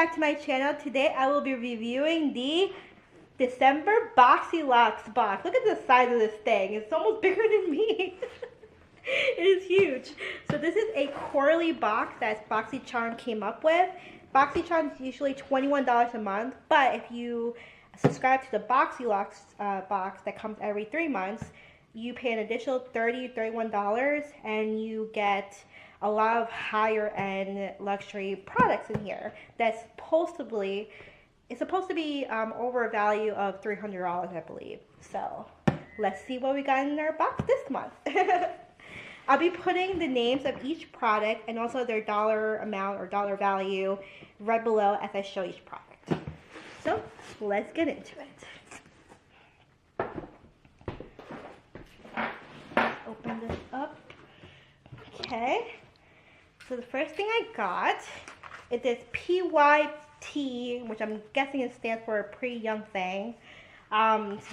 back to my channel. Today I will be reviewing the December BoxyLuxe box. Look at the size of this thing. It's almost bigger than me. It is huge. So this is a quarterly box that BoxyCharm came up with. BoxyCharm is usually $21 a month, but if you subscribe to the BoxyLuxe box that comes every 3 months, you pay an additional $30, $31 and you get a lot of higher end luxury products in here that's supposed to be over a value of $300, I believe. So let's see what we got in our box this month. I'll be putting the names of each product and also their dollar amount or dollar value right below as I show each product. So let's get into it. Open this up. Okay. So the first thing I got is this PYT, which I'm guessing it stands for a pretty young thing,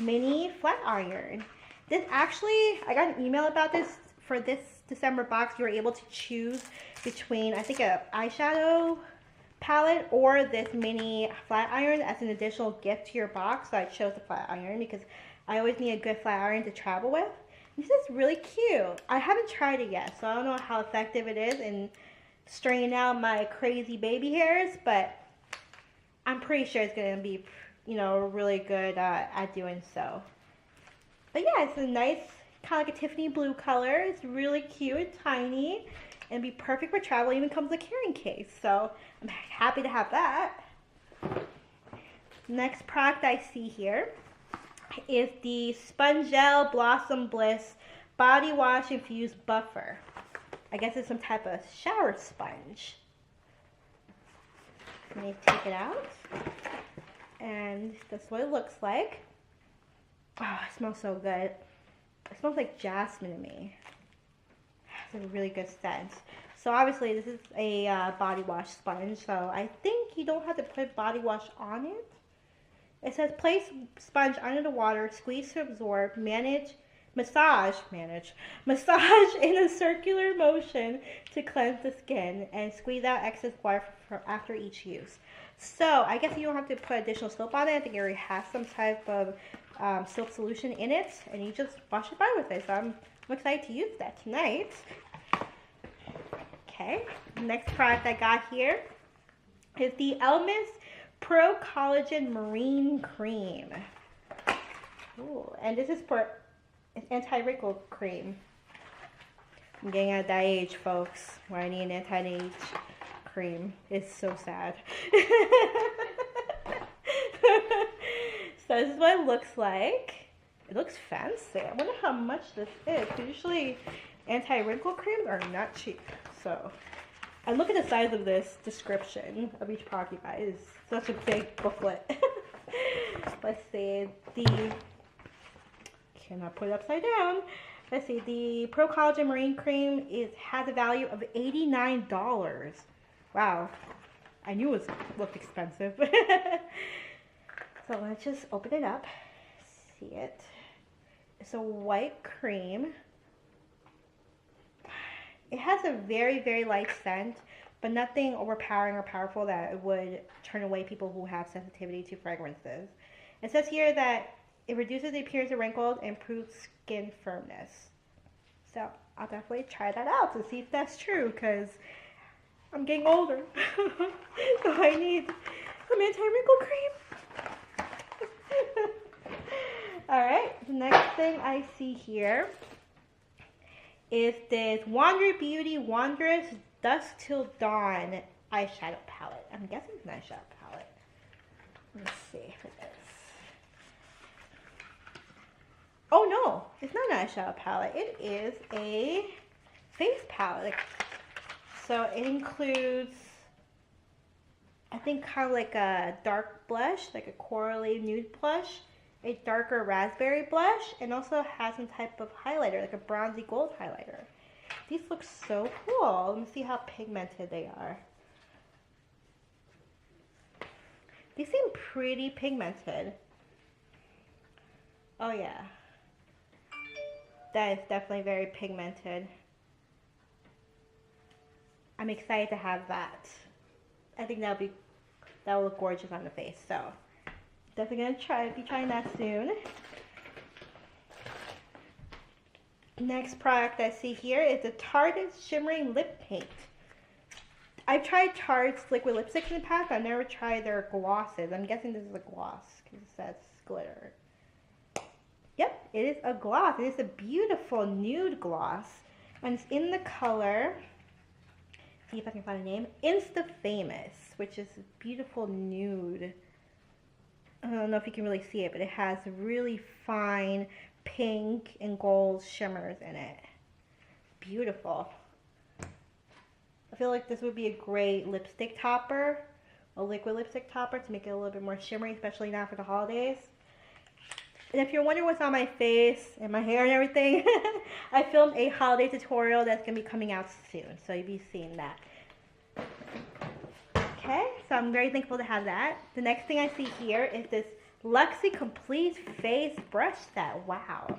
mini flat iron. This actually, I got an email about this. For this December box, you were able to choose between, I think, an eyeshadow palette or this mini flat iron as an additional gift to your box. So I chose the flat iron because I always need a good flat iron to travel with. This is really cute. I haven't tried it yet, so I don't know how effective it is in straightening out my crazy baby hairs, but I'm pretty sure it's going to be, really good at doing so. But yeah, it's a nice, kind of like a Tiffany blue color. It's really cute, tiny, and be perfect for travel. It even comes with a carrying case, so I'm happy to have that. Next product I see here is the Sponge Gel Blossom Bliss Body Wash Infused Buffer. I guess it's some type of shower sponge. Let me take it out, and that's what it looks like. Oh, it smells so good. It smells like jasmine to me. It's a really good scent. So obviously this is a body wash sponge, so I think you don't have to put body wash on it. It says place sponge under the water, squeeze to absorb, massage in a circular motion to cleanse the skin, and squeeze out excess water after each use. So I guess you don't have to put additional soap on it. I think it already has some type of soap solution in it, and you just wash your body with it. So I'm excited to use that tonight. Okay, next product I got here is the Elements Pro Collagen Marine Cream. Ooh, and this is for anti-wrinkle cream. I'm getting at that age, folks, where I need an anti-age cream. It's so sad. So this is what it looks like. It looks fancy. I wonder how much this is. Usually anti-wrinkle creams are not cheap. So I look at the size of this description of each product, you guys. It's such a big booklet. Let's see. Cannot put it upside down. Let's see. The Pro Collagen Marine Cream has a value of $89. Wow. I knew it looked expensive. So let's just open it up. See it. It's a white cream. It has a very, very light scent, but nothing overpowering or powerful that it would turn away people who have sensitivity to fragrances. It says here that it reduces the appearance of wrinkles and improves skin firmness. So I'll definitely try that out to see if that's true, because I'm getting older. So I need some anti-wrinkle cream. Alright, the next thing I see here is this Wander Beauty Wanderous Dusk Till Dawn eyeshadow palette. I'm guessing it's an eyeshadow palette. Let's see if it is. Oh no, it's not an eyeshadow palette. It is a face palette. So it includes, I think, kind of like a dark blush, like a corally nude blush, a darker raspberry blush, and also has some type of highlighter, like a bronzy gold highlighter. These look so cool. Let me see how pigmented they are. These seem pretty pigmented. Oh yeah. That is definitely very pigmented. I'm excited to have that. I think that'll that will look gorgeous on the face. So definitely gonna be trying that soon. Next product I see here is the Tarte Shimmering Lip Paint. I've tried Tarte's liquid lipsticks in the past, but I've never tried their glosses. I'm guessing this is a gloss because it says glitter. Yep, it is a gloss. It is a beautiful nude gloss. And it's in the color, see if I can find a name, Insta Famous, which is a beautiful nude. I don't know if you can really see it, but it has really fine pink and gold shimmers in it. Beautiful. I feel like this would be a great lipstick topper, a liquid lipstick topper to make it a little bit more shimmery, especially now for the holidays. And if you're wondering what's on my face and my hair and everything, I filmed a holiday tutorial that's going to be coming out soon, so you'll be seeing that. Okay, so I'm very thankful to have that. The next thing I see here is this Luxy Complete Face Brush Set. Wow.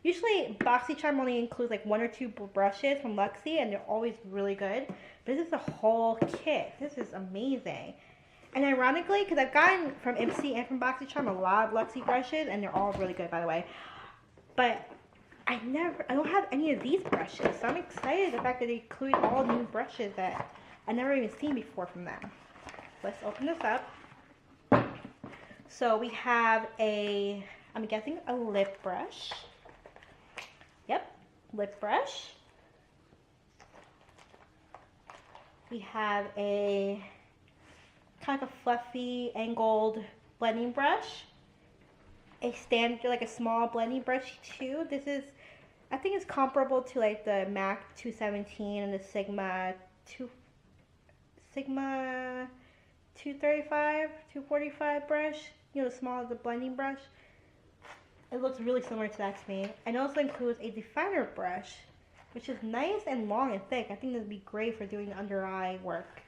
Usually BoxyCharm only includes like 1 or 2 brushes from Luxy, and they're always really good. But this is a whole kit. This is amazing. And ironically, because I've gotten from Ipsy and from BoxyCharm a lot of Luxy brushes, and they're all really good, by the way. But I don't have any of these brushes, so I'm excited the fact that they include all new brushes that I've never even seen before from them. Let's open this up. So we have a, I'm guessing a lip brush. Yep, lip brush. We have a kind of a fluffy angled blending brush. A standard, like a small blending brush too. This is, I think it's comparable to like the MAC 217 and the Sigma 235, 245 brush. You know, the small, the blending brush. It looks really similar to that to me. And it also includes a definer brush, which is nice and long and thick. I think this would be great for doing under eye work.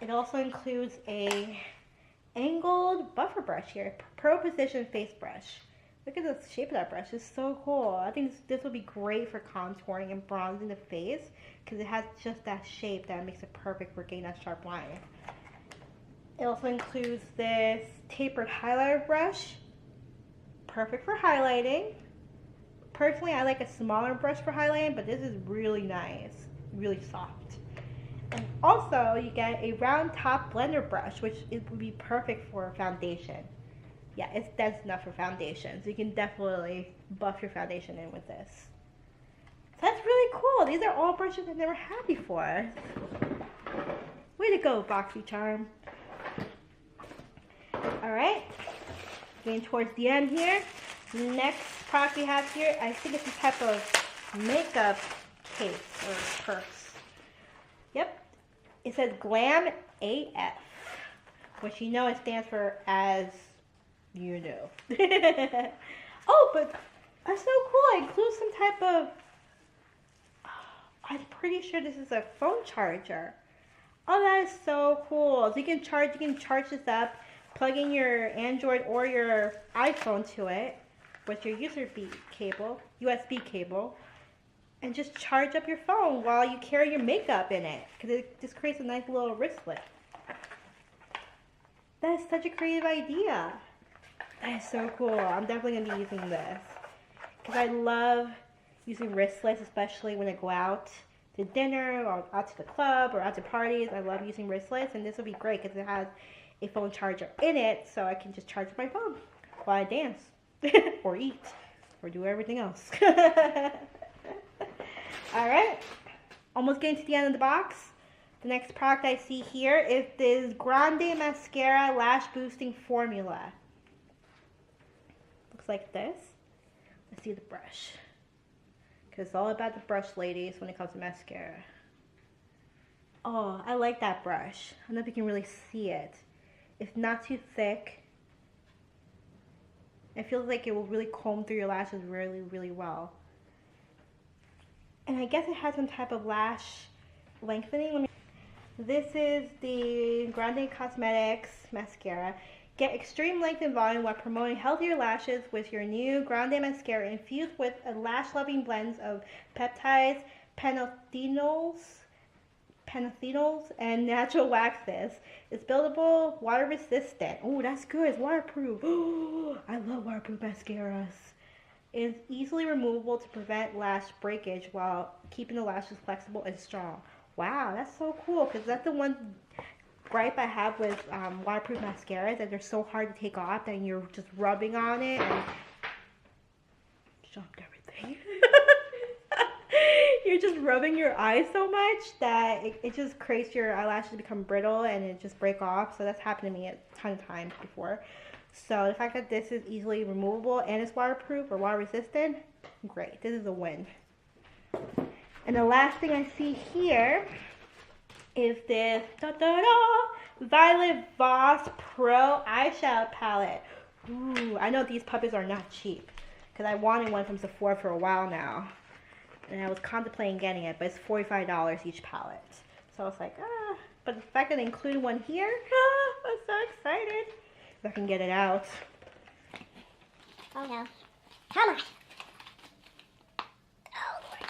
It also includes a angled buffer brush here, Pro Precision Face Brush. Look at the shape of that brush, it's so cool. I think this would be great for contouring and bronzing the face because it has just that shape that makes it perfect for getting that sharp line. It also includes this tapered highlighter brush, perfect for highlighting. Personally, I like a smaller brush for highlighting, but this is really nice, really soft. And also, you get a round top blender brush, which it would be perfect for foundation. Yeah, it's dense enough for foundation, so you can definitely buff your foundation in with this. So that's really cool. These are all brushes I've never had before. Way to go, BoxyCharm. Alright, getting towards the end here. Next product we have here, I think it's a type of makeup case or purse. Yep, it says Glam AF, which you know it stands for as you know. Oh, but that's so cool. It includes some type of, I'm pretty sure this is a phone charger. Oh, that is so cool. So you can charge this up, plug in your Android or your iPhone to it with your USB cable, and just charge up your phone while you carry your makeup in it, because it just creates a nice little wristlet. That is such a creative idea. That is so cool. I'm definitely going to be using this, because I love using wristlets, especially when I go out to dinner or out to the club or out to parties. I love using wristlets, and this will be great because it has a phone charger in it, so I can just charge my phone while I dance or eat or do everything else. Alright, almost getting to the end of the box. The next product I see here is this Grande Mascara Lash Boosting Formula. Looks like this. Let's see the brush, because it's all about the brush, ladies, when it comes to mascara. Oh, I like that brush. I don't know if you can really see it. It's not too thick. It feels like it will really comb through your lashes really, really well. And I guess it has some type of lash lengthening. This is the Grande Cosmetics mascara. Get extreme length and volume while promoting healthier lashes with your new Grande mascara infused with a lash-loving blends of peptides, panothenols, panothenols and natural waxes. It's buildable, water resistant. Oh, that's good. It's waterproof. Oh, I love waterproof mascaras. It's easily removable to prevent lash breakage while keeping the lashes flexible and strong. Wow, that's so cool, because that's the one gripe I have with waterproof mascaras, that they're so hard to take off, that you're just rubbing on it and jumped everything. You're just rubbing your eyes so much that it just creates your eyelashes become brittle and it just break off. So that's happened to me a ton of times before. So the fact that this is easily removable and it's waterproof or water resistant, great. This is a win. And the last thing I see here is this Violet Voss Pro eyeshadow palette. Ooh, I know these puppies are not cheap, because I wanted one from Sephora for a while now. And I was contemplating getting it, but it's $45 each palette. So I was like, ah. But the fact that they included one here, I'm so excited. If I can get it out. Oh no. Come on. Oh Lord.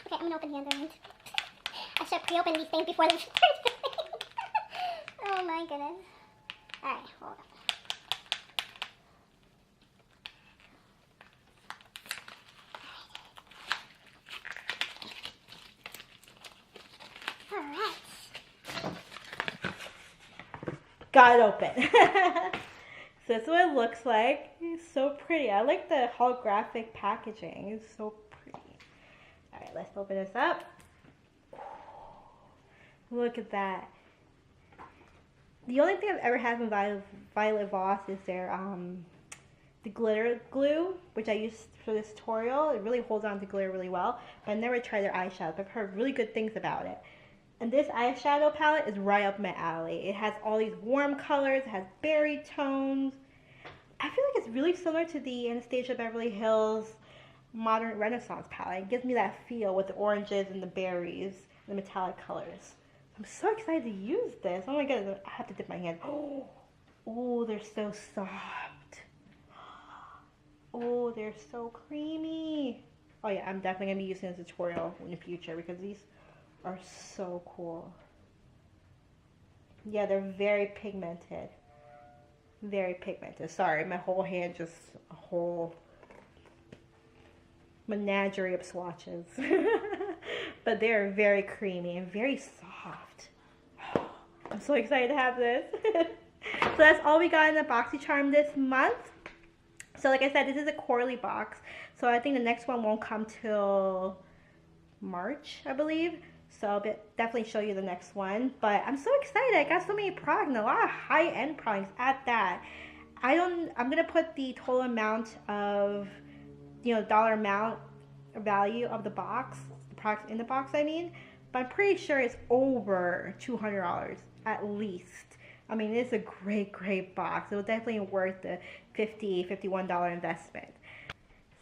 Okay, I'm gonna open the other end. I should pre-open these things before they Oh my goodness. Alright, hold on. Got it open. So that's what it looks like. It's so pretty. I like the holographic packaging. It's so pretty. Alright, let's open this up. Look at that. The only thing I've ever had from Violet Voss is their the glitter glue, which I used for this tutorial. It really holds on to glitter really well. But I've never tried their eyeshadow. I've heard really good things about it. And this eyeshadow palette is right up my alley. It has all these warm colors. It has berry tones. I feel like it's really similar to the Anastasia Beverly Hills Modern Renaissance palette. It gives me that feel with the oranges and the berries, the metallic colors. I'm so excited to use this. Oh my god, I have to dip my hand. Oh, they're so soft. Oh, they're so creamy. Oh yeah, I'm definitely going to be using this tutorial in the future because these are so cool. Yeah, they're very pigmented. Very pigmented. Sorry, my whole hand just a whole menagerie of swatches. But they're very creamy and very soft. I'm so excited to have this. So that's all we got in the BoxyCharm this month. So like I said, this is a quarterly box. So I think the next one won't come till March, I believe. So I'll definitely show you the next one. But I'm so excited. I got so many products and a lot of high-end products at that. I'm going to put the total amount of, dollar amount value of the box, the products in the box, I mean. But I'm pretty sure it's over $200 at least. I mean, it's a great, great box. It was definitely worth the $50, $51 investment.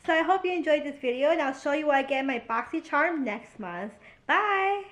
So I hope you enjoyed this video, and I'll show you what I get in my BoxyCharm next month. Bye!